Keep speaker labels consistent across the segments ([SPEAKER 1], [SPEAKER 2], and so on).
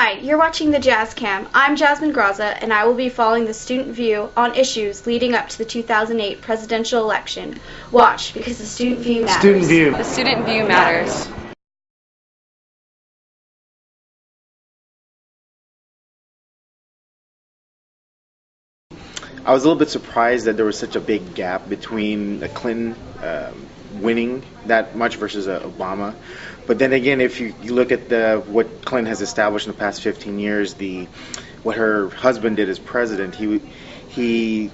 [SPEAKER 1] Hi, you're watching the Jazz Cam. I'm Jasmine Graza, and I will be following the student view on issues leading up to the 2008 presidential election. Watch, because the student view matters.
[SPEAKER 2] Student view.
[SPEAKER 3] The student view matters.
[SPEAKER 2] I was a little bit surprised that there was such a big gap between Clinton winning that much versus Obama. But then again, if you look at what Clinton has established in the past 15 years, what her husband did as president, he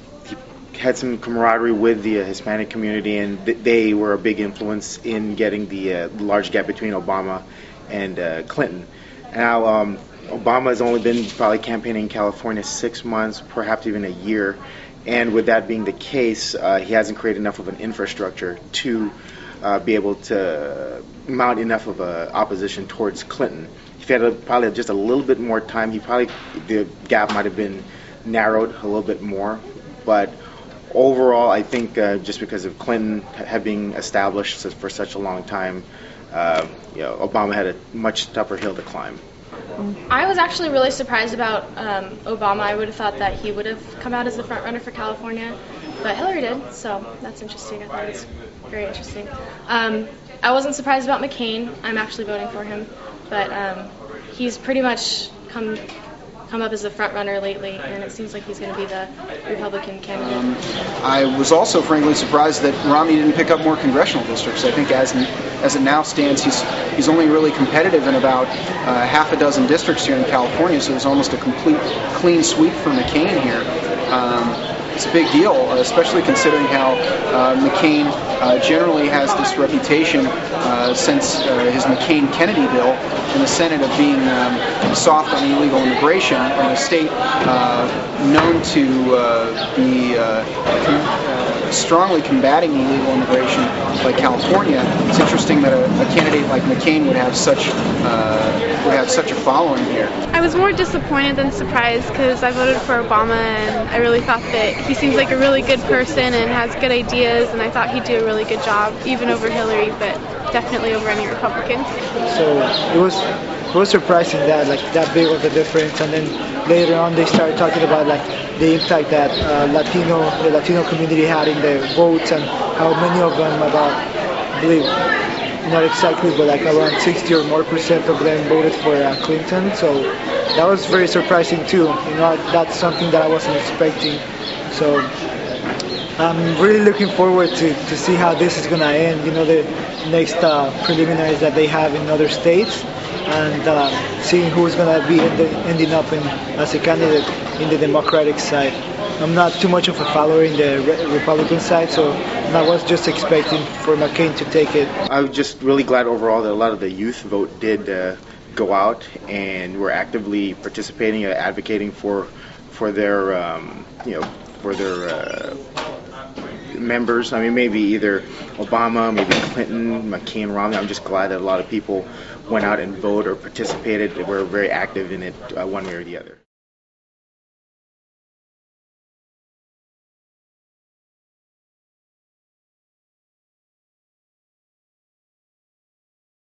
[SPEAKER 2] had some camaraderie with the Hispanic community, and they were a big influence in getting the large gap between Obama and Clinton. Now, Obama has only been probably campaigning in California 6 months, perhaps even a year, and with that being the case, he hasn't created enough of an infrastructure to be able to mount enough of an opposition towards Clinton. If he had probably just a little bit more time, the gap might have been narrowed a little bit more. But overall, I think just because of Clinton having established for such a long time, Obama had a much tougher hill to climb.
[SPEAKER 4] I was actually really surprised about Obama. I would have thought that he would have come out as the front runner for California, but Hillary did, so that's interesting. I thought it was very interesting. I wasn't surprised about McCain. I'm actually voting for him, but he's pretty much come up as the front runner lately, and it seems like he's going to be the Republican candidate.
[SPEAKER 5] I was also frankly surprised that Romney didn't pick up more congressional districts. I think as it now stands, he's only really competitive in about half a dozen districts here in California, so it's almost a complete clean sweep for McCain here. It's a big deal, especially considering how McCain generally has this reputation since his McCain-Kennedy bill in the Senate of being soft on illegal immigration in a state known to be strongly combating illegal immigration like California. It's interesting that a candidate like McCain would have such a following here.
[SPEAKER 6] I was more disappointed than surprised because I voted for Obama, and I really thought that he seems like a really good person and has good ideas, and I thought he'd do a really good job, even over Hillary, but definitely over any Republican.
[SPEAKER 7] So it was surprising that that big of a difference, and then later on they started talking about the impact that the Latino community had in the votes, and how many of them, I believe, not exactly, but around 60 or more percent of them voted for Clinton. So that was very surprising too. That's something that I wasn't expecting. So I'm really looking forward to see how this is gonna end. The next preliminaries that they have in other states, and seeing who's gonna be ending up as a candidate in the Democratic side. I'm not too much of a follower in the Republican side, so I was just expecting for McCain to take it.
[SPEAKER 2] I'm just really glad overall that a lot of the youth vote did go out and were actively participating, advocating for their members. I mean, maybe either Obama, maybe Clinton, McCain, Romney. I'm just glad that a lot of people went out and voted or participated. Were very active in it one way or the other.